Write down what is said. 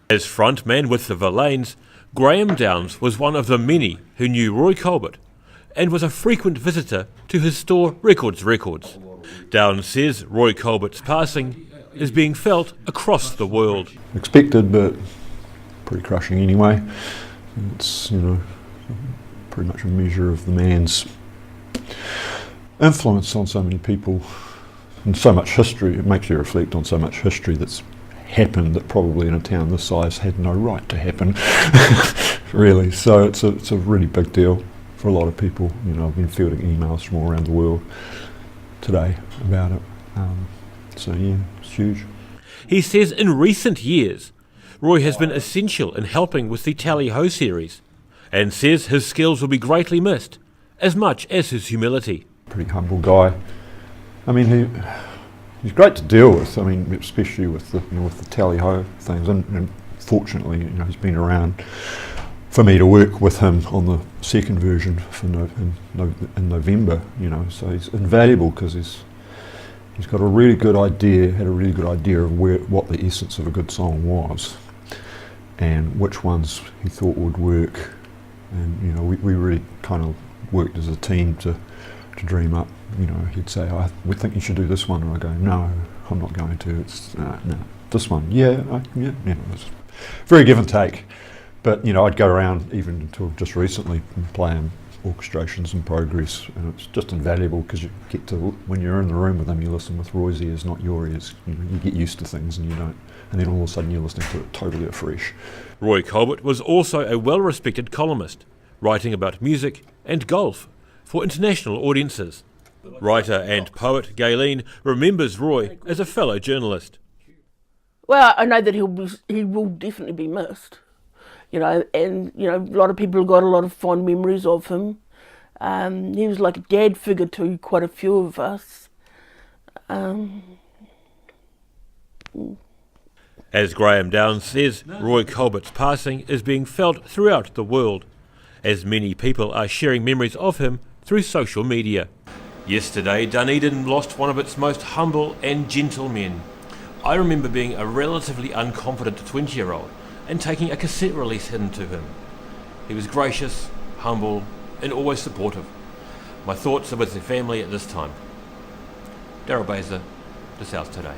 As frontman with the Verlaines, Graham Downs was one of the many who knew Roy Colbert and was a frequent visitor to his store Records. Downs says Roy Colbert's passing is being felt across the world. Expected, but pretty crushing anyway. It's, pretty much a measure of the man's influence on so many people and so much history. It makes you reflect on so much history that's happened that probably in a town this size had no right to happen, really. So it's a really big deal for a lot of people. I've been fielding emails from all around the world today about it. So yeah, it's huge. He says in recent years, Roy has been essential in helping with the Tally Ho series, and says his skills will be greatly missed, as much as his humility. Pretty humble guy. I mean, he's great to deal with. I mean, especially with the Tally Ho things, and fortunately, he's been around for me to work with him on the second version in November. So he's invaluable because he's got a really good idea, had a really good idea of what the essence of a good song was, and which ones he thought would work. And we really kind of worked as a team to dream up. He'd say, we think you should do this one, and I go, no, I'm not going to. It's no, this one, yeah. It's very give and take. But I'd go around even until just recently and play him orchestrations in progress, and it's just invaluable because you get to, when you're in the room with him, you listen with Roy's ears, not your ears. You get used to things and you don't, and then all of a sudden you're listening to it totally afresh. Roy Colbert was also a well-respected columnist, writing about music and golf for international audiences. Writer and poet Gayleen remembers Roy as a fellow journalist. Well, I know that he will definitely be missed. And a lot of people have got a lot of fond memories of him. He was like a dad figure to quite a few of us. As Graham Downs says, Roy Colbert's passing is being felt throughout the world, as many people are sharing memories of him through social media. Yesterday, Dunedin lost one of its most humble and gentle men. I remember being a relatively unconfident 20-year-old and taking a cassette release in to him. He was gracious, humble, and always supportive. My thoughts are with the family at this time. Daryl Baser, The South Today.